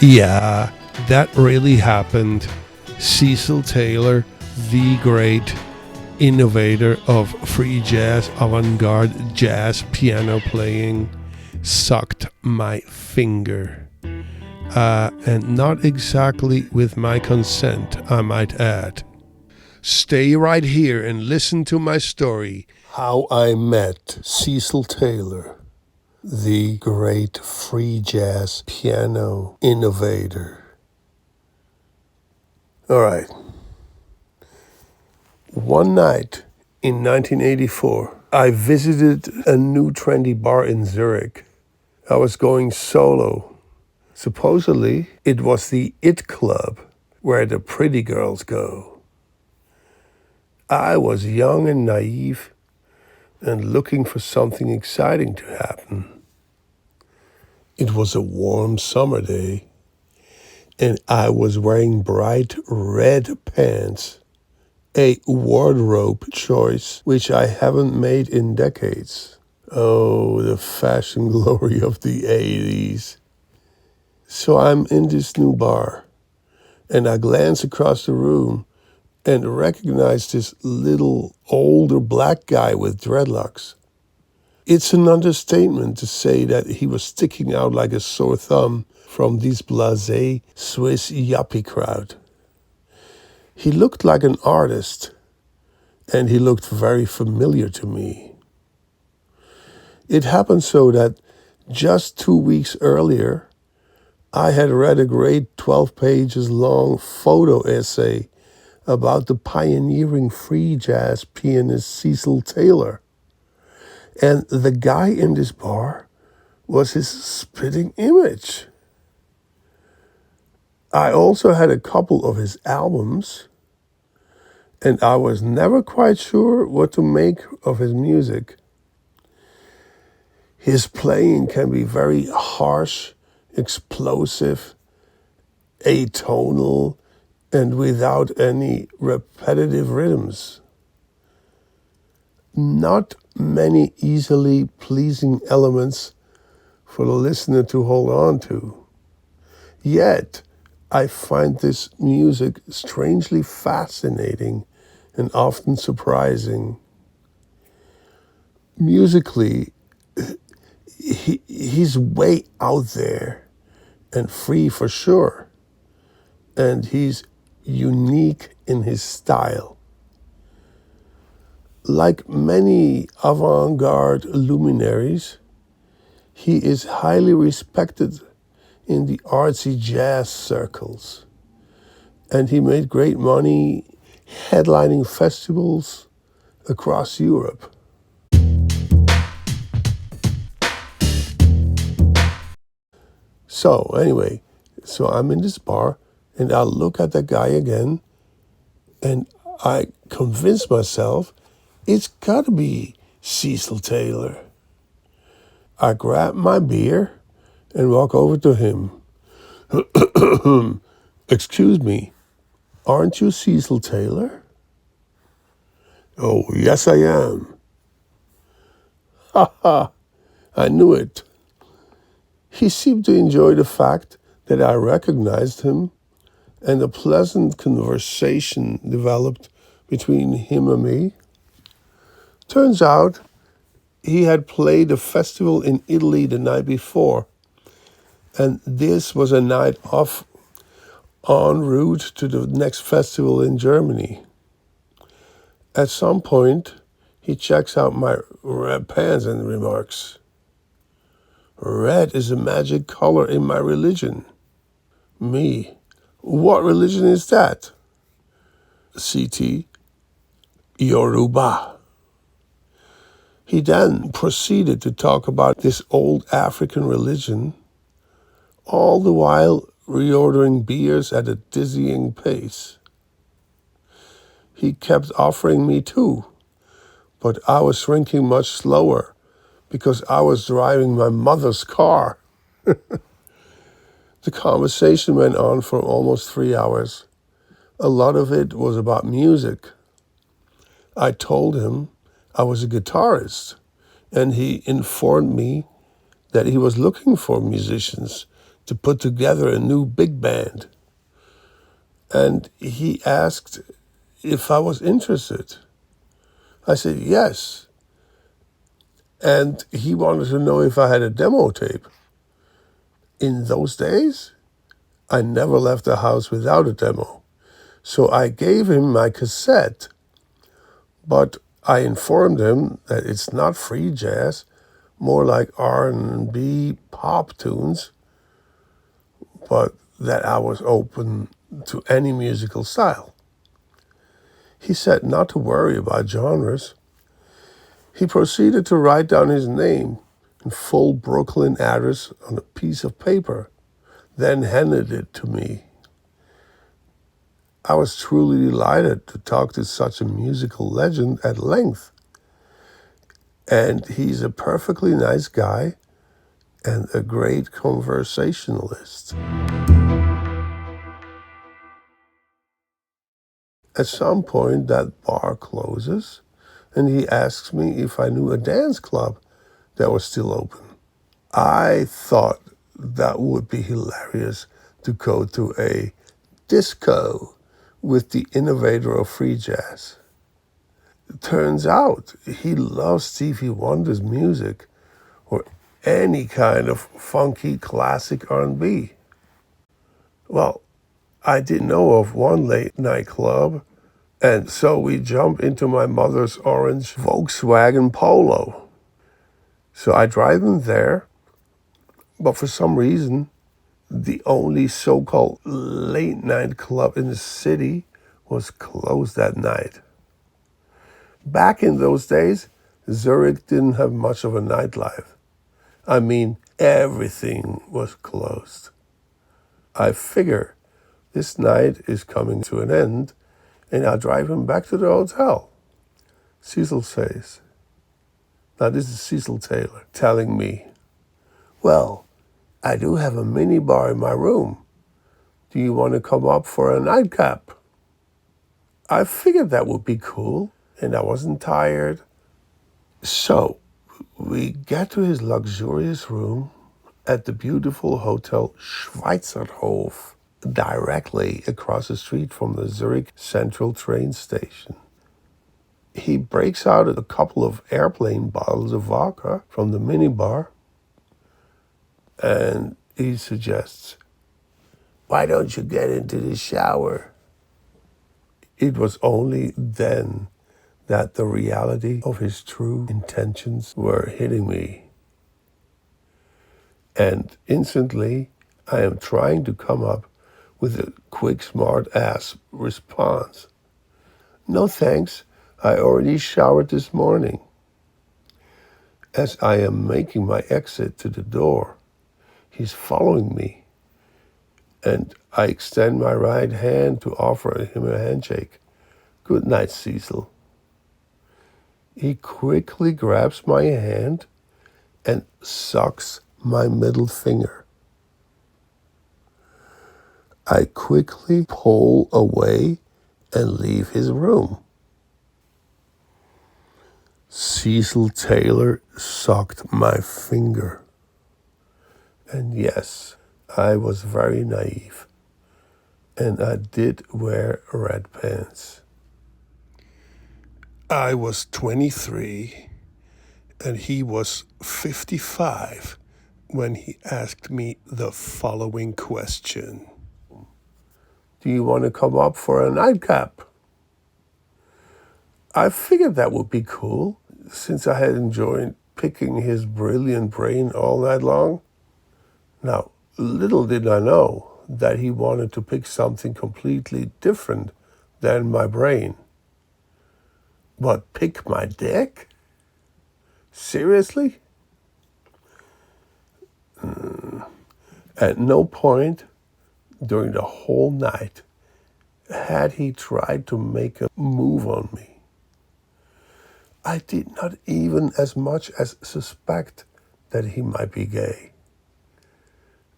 Yeah, that really happened. Cecil Taylor, the great innovator of free jazz, avant-garde jazz piano playing, sucked my finger. And not exactly with my consent, I might add. Stay right here and listen to my story. How I met Cecil Taylor, the great free jazz piano innovator. All right. One night in 1984, I visited a new trendy bar in Zürich. I was going solo. Supposedly, it was the It Club, where the pretty girls go. I was young and naive and looking for something exciting to happen. It was a warm summer day, and I was wearing bright red pants, a wardrobe choice which I haven't made in decades. Oh, the fashion glory of the 80s. So I'm in this new bar, and I glance across the room and recognize this little older black guy with dreadlocks. It's an understatement to say that he was sticking out like a sore thumb from this blasé Swiss yuppie crowd. He looked like an artist, and he looked very familiar to me. It happened so that just 2 weeks earlier, I had read a great 12 pages long photo essay about the pioneering free jazz pianist Cecil Taylor. And the guy in this bar was his spitting image. I also had a couple of his albums, and I was never quite sure what to make of his music. His playing can be very harsh, explosive, atonal, and without any repetitive rhythms. Not many easily pleasing elements for the listener to hold on to. Yet, I find this music strangely fascinating and often surprising. Musically, he's way out there and free for sure. And he's unique in his style. Like many avant-garde luminaries, he is highly respected in the artsy jazz circles. And he made great money headlining festivals across Europe. So anyway, I'm in this bar and I look at that guy again and I convince myself it's gotta be Cecil Taylor. I grab my beer and walk over to him. Excuse me, aren't you Cecil Taylor? Oh, yes I am. Ha ha, I knew it. He seemed to enjoy the fact that I recognized him, and a pleasant conversation developed between him and me. Turns out he had played a festival in Italy the night before, and this was a night off en route to the next festival in Germany. At some point, he checks out my red pants and remarks, "Red is a magic color in my religion." Me, what religion is that? CT, Yoruba. He then proceeded to talk about this old African religion, all the while reordering beers at a dizzying pace. He kept offering me two, but I was shrinking much slower because I was driving my mother's car. The conversation went on for almost 3 hours. A lot of it was about music. I told him I was a guitarist, and he informed me that he was looking for musicians to put together a new big band. And he asked if I was interested. I said yes. And he wanted to know if I had a demo tape. In those days, I never left the house without a demo. So I gave him my cassette, but I informed him that it's not free jazz, more like R&B pop tunes, but that I was open to any musical style. He said not to worry about genres. He proceeded to write down his name and full Brooklyn address on a piece of paper, then handed it to me. I was truly delighted to talk to such a musical legend at length. And he's a perfectly nice guy and a great conversationalist. At some point, that bar closes, and he asks me if I knew a dance club that was still open. I thought that would be hilarious to go to a disco with the innovator of free jazz. It turns out he loves Stevie Wonder's music or any kind of funky classic R&B. Well, I didn't know of one late night club, and so we jump into my mother's orange Volkswagen Polo. So I drive him there, but for some reason, the only so-called late night club in the city was closed that night. Back in those days, Zürich didn't have much of a nightlife. I mean, everything was closed. I figure this night is coming to an end, and I'll drive him back to the hotel. Cecil says. Now this is Cecil Taylor telling me, well, I do have a mini bar in my room. Do you want to come up for a nightcap? I figured that would be cool, and I wasn't tired. So we get to his luxurious room at the beautiful Hotel Schweizerhof, directly across the street from the Zurich Central train station. He breaks out a couple of airplane bottles of vodka from the minibar, and he suggests, why don't you get into the shower? It was only then that the reality of his true intentions were hitting me. And instantly, I am trying to come up with a quick, smart-ass response. No thanks, I already showered this morning. As I am making my exit to the door, he's following me, and I extend my right hand to offer him a handshake. Good night, Cecil. He quickly grabs my hand and sucks my middle finger. I quickly pull away and leave his room. Cecil Taylor sucked my finger. And yes, I was very naive. And I did wear red pants. I was 23 and he was 55 when he asked me the following question. Do you want to come up for a nightcap? I figured that would be cool, since I had enjoyed picking his brilliant brain all night long. Now, little did I know that he wanted to pick something completely different than my brain. But pick my dick? Seriously? At no point during the whole night had he tried to make a move on me. I did not even as much as suspect that he might be gay.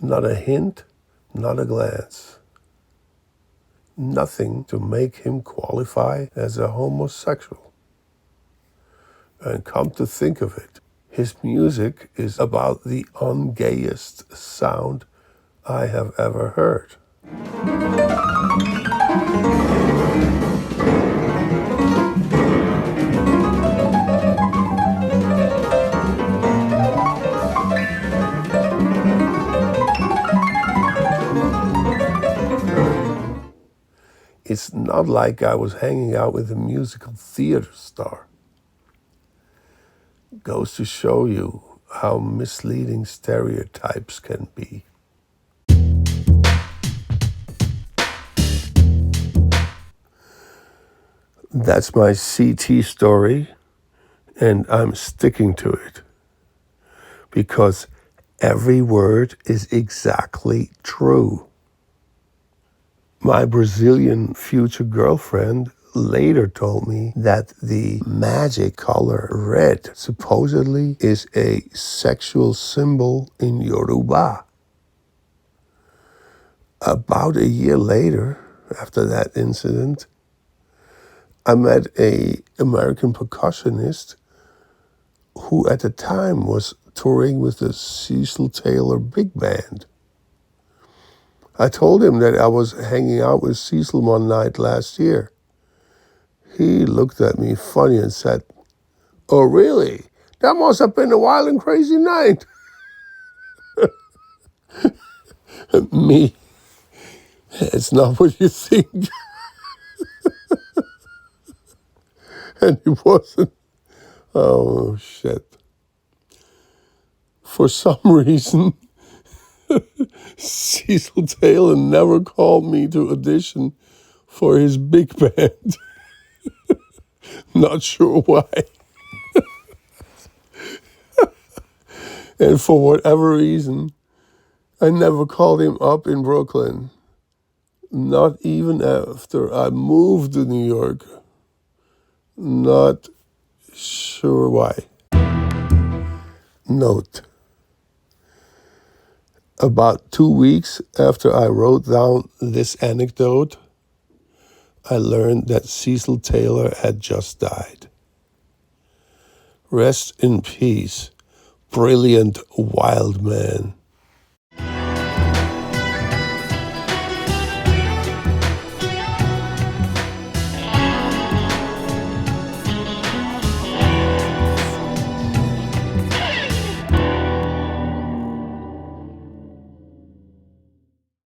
Not a hint, not a glance. Nothing to make him qualify as a homosexual. And come to think of it, his music is about the ungayest sound I have ever heard. It's not like I was hanging out with a musical theater star. Goes to show you how misleading stereotypes can be. That's my CT story, and I'm sticking to it because every word is exactly true. My Brazilian future girlfriend later told me that the magic color red supposedly is a sexual symbol in Yoruba. About a year later, after that incident, I met an American percussionist who at the time was touring with the Cecil Taylor big band. I told him that I was hanging out with Cecil one night last year. He looked at me funny and said, "Oh, really? That must have been a wild and crazy night." Me, it's not what you think. And it wasn't. Oh, shit. For some reason, Cecil Taylor never called me to audition for his big band. Not sure why. And for whatever reason, I never called him up in Brooklyn. Not even after I moved to New York. Not sure why. Note. About 2 weeks after I wrote down this anecdote, I learned that Cecil Taylor had just died. Rest in peace, brilliant wild man.